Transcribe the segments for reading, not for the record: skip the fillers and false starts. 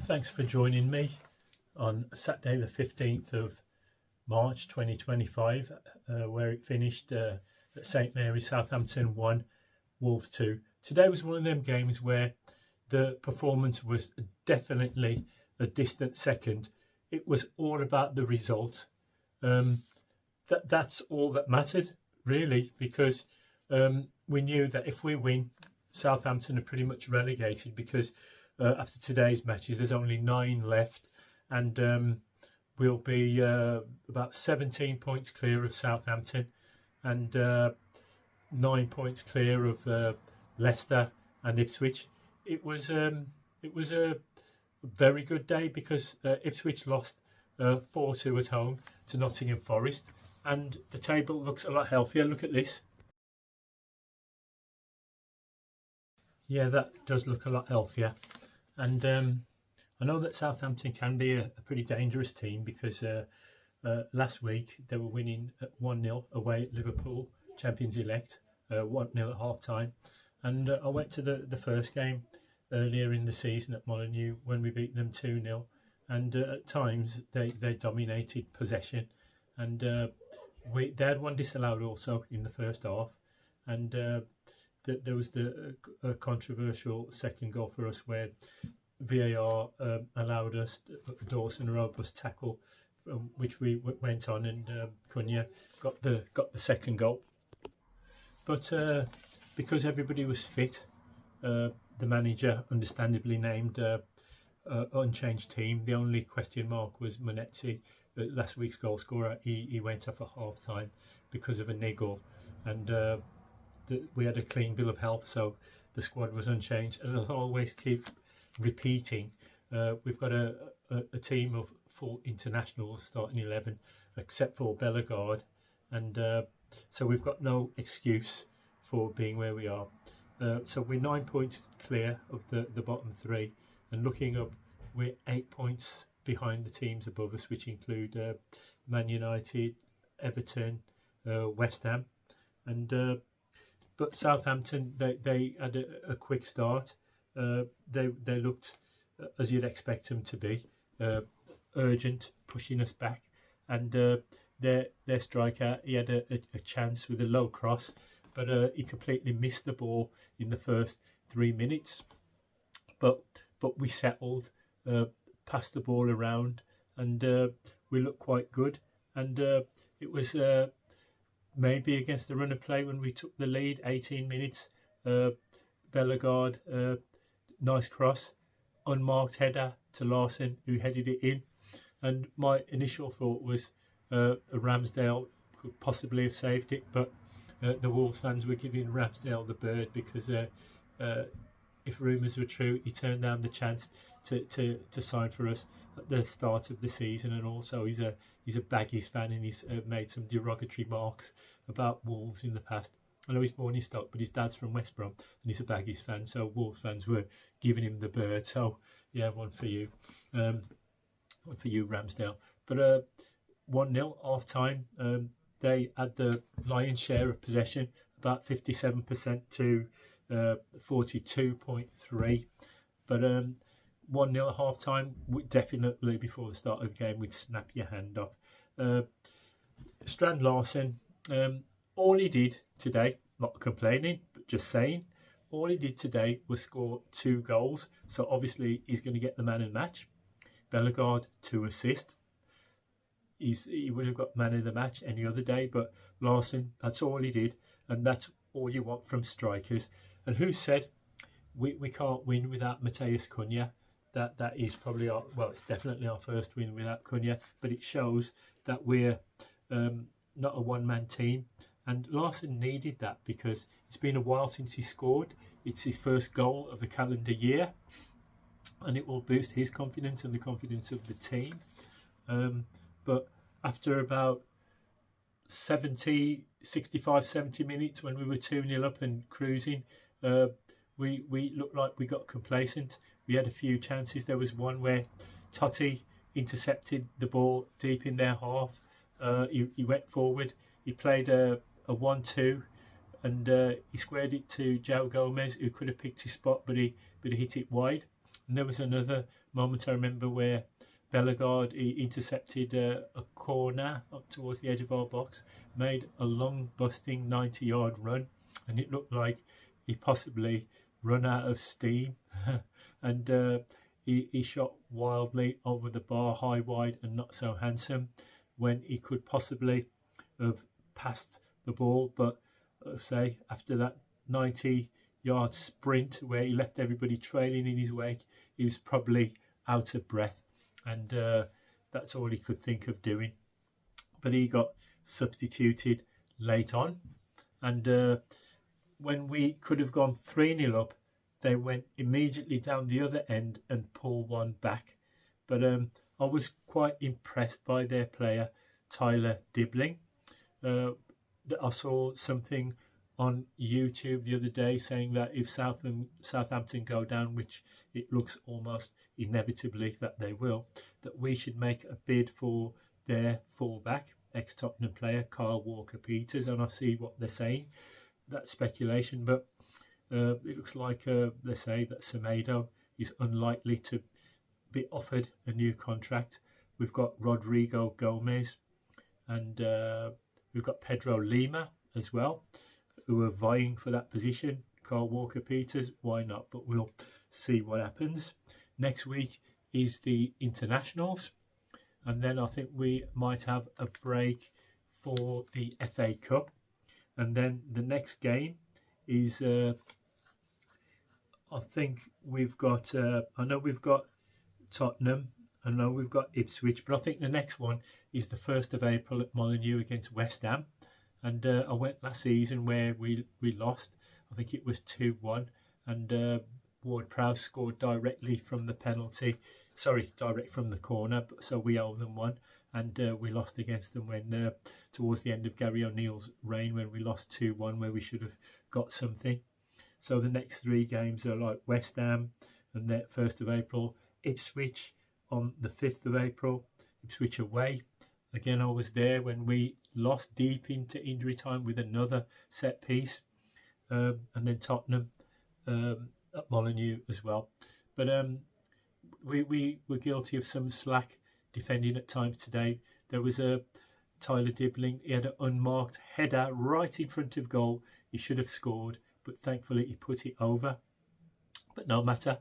Thanks for joining me on Saturday the 15th of March 2025, where it finished at St Mary's. Southampton 1, Wolves 2. Today was one of them games where the performance was definitely a distant second. It was all about the result. That's all that mattered, really, because we knew that if we win, Southampton are pretty much relegated, because after today's matches there's only 9 left, and we'll be about 17 points clear of Southampton and 9 points clear of Leicester and Ipswich. It was a very good day, because Ipswich lost 4-2 at home to Nottingham Forest, and the table looks a lot healthier. Look at this. Yeah, that does look a lot healthier. And I know that Southampton can be a pretty dangerous team, because last week they were winning at 1-0 away at Liverpool, champions elect, 1-0 at half time. And I went to the first game earlier in the season at Molineux when we beat them 2-0. And at times they dominated possession. And they had one disallowed also in the first half. And there was the controversial second goal for us, where VAR allowed us Dawson a robust tackle, which we went on, and Cunha got the second goal. But because everybody was fit, the manager understandably named unchanged team. The only question mark was Munetsi, last week's goal scorer. He went off at half time because of a niggle, and we had a clean bill of health, so the squad was unchanged. And I'll always keep repeating, we've got a team of full internationals, starting 11, except for Bellegarde, and so we've got no excuse for being where we are. So we're 9 points clear of the bottom 3, and looking up, we're 8 points behind the teams above us, which include Man United, Everton, West Ham, and but Southampton, they had a quick start. They looked as you'd expect them to be, urgent, pushing us back, and their striker, he had a chance with a low cross, but he completely missed the ball in the first 3 minutes. But we settled, passed the ball around, and we looked quite good. And it was maybe against the run of play when we took the lead, 18 minutes. Bellegarde, nice cross, unmarked header to Larson, who headed it in. And my initial thought was Ramsdale could possibly have saved it, but the Wolves fans were giving Ramsdale the bird, because if rumours were true, he turned down the chance to sign for us at the start of the season. And also he's a Baggies fan, and he's made some derogatory marks about Wolves in the past. I know he's born in Stoke, but his dad's from West Brom, and he's a Baggies fan, so Wolves fans were giving him the bird. So yeah, one for you, Ramsdale. But 1-0 half time. They had the lion's share of possession, about 57% to 42.3. But 1-0 at half time, definitely before the start of the game, we'd snap your hand off. Strand Larson, all he did today, not complaining, but just saying, all he did today was score 2 goals. So obviously he's going to get the man of the match. Bellegarde, 2 assists. He would have got man of the match any other day, but Larson, that's all he did, and that's all you want from strikers. And who said we can't win without Matheus Cunha? That is probably it's definitely our first win without Cunha, but it shows that we're not a one-man team. And Larson needed that, because it's been a while since he scored. It's his first goal of the calendar year, and it will boost his confidence and the confidence of the team. But after about 65, 70 minutes, when we were 2-0 up and cruising, we looked like we got complacent. We had a few chances. There was one where Totti intercepted the ball deep in their half. He went forward. He played a 1-2, and he squared it to João Gomez, who could have picked his spot, but he hit it wide. And there was another moment I remember where Bellegarde, he intercepted a corner up towards the edge of our box, made a long busting 90-yard run, and it looked like he possibly run out of steam. And he shot wildly over the bar, high, wide, and not so handsome, when he could possibly have passed the ball. But say after that 90-yard sprint where he left everybody trailing in his wake, he was probably out of breath, and that's all he could think of doing. But he got substituted late on, and when we could have gone 3-0 up, they went immediately down the other end and pulled one back. But I was quite impressed by their player, Tyler Dibbling. I saw something on YouTube the other day saying that if Southampton go down, which it looks almost inevitably that they will, that we should make a bid for their fullback, ex-Tottenham player Kyle Walker-Peters. And I see what they're saying, that's speculation, but it looks like they say that Semedo is unlikely to be offered a new contract. We've got Rodrigo Gomez, and we've got Pedro Lima as well, who are vying for that position. Carl Walker-Peters, why not? But we'll see what happens. Next week is the internationals, and then I think we might have a break for the FA Cup, and then the next game is I think we've got I know we've got Tottenham, I know we've got Ipswich, but I think the next one is the 1st of April at Molineux against West Ham. And I went last season where we lost. I think it was 2-1, and Ward-Prowse scored directly from the direct from the corner, so we owe them one. And we lost against them when towards the end of Gary O'Neill's reign, when we lost 2-1, where we should have got something. So the next 3 games are like West Ham and the 1st of April, Ipswich on the 5th of April, Ipswich away. Again, I was there when we lost deep into injury time with another set piece, and then Tottenham at Molineux as well. But we were guilty of some slack defending at times today. There was a Tyler Dibbling, he had an unmarked header right in front of goal. He should have scored, but thankfully he put it over. But no matter,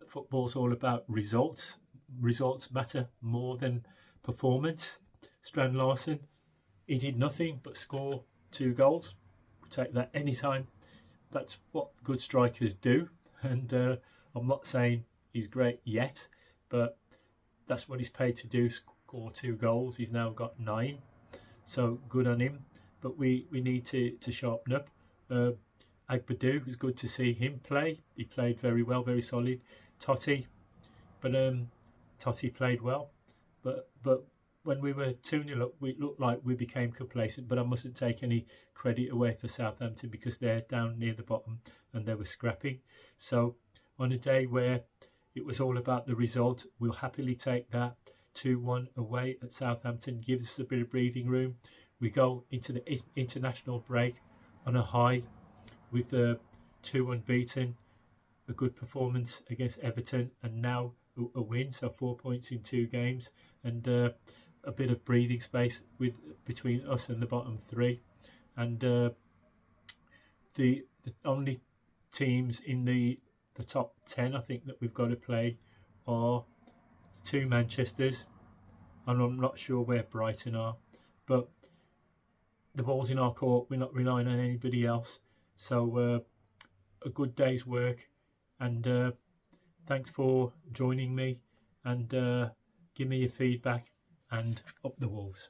football's all about results. Results matter more than performance. Strand Larsen, he did nothing but score 2 goals. We'll take that anytime. That's what good strikers do, and I'm not saying he's great yet, but that's what he's paid to do, score 2 goals. He's now got 9, so good on him. But we need to sharpen up. Agbadou, it's good to see him play. He played very well, very solid. Totti, but Totti played well. But when we were 2-0 up, we looked like we became complacent. But I mustn't take any credit away for Southampton, because they're down near the bottom and they were scrapping. So on a day where it was all about the result, we'll happily take that 2-1 away at Southampton. Gives us a bit of breathing room. We go into the international break on a high with 2 unbeaten, a good performance against Everton, and now a win, so 4 points in 2 games, and a bit of breathing space between us and the bottom 3. And the only teams in the top 10 I think that we've got to play are 2 Manchesters, and I'm not sure where Brighton are, but the ball's in our court. We're not relying on anybody else. So a good day's work, and thanks for joining me, and give me your feedback, and up the Wolves.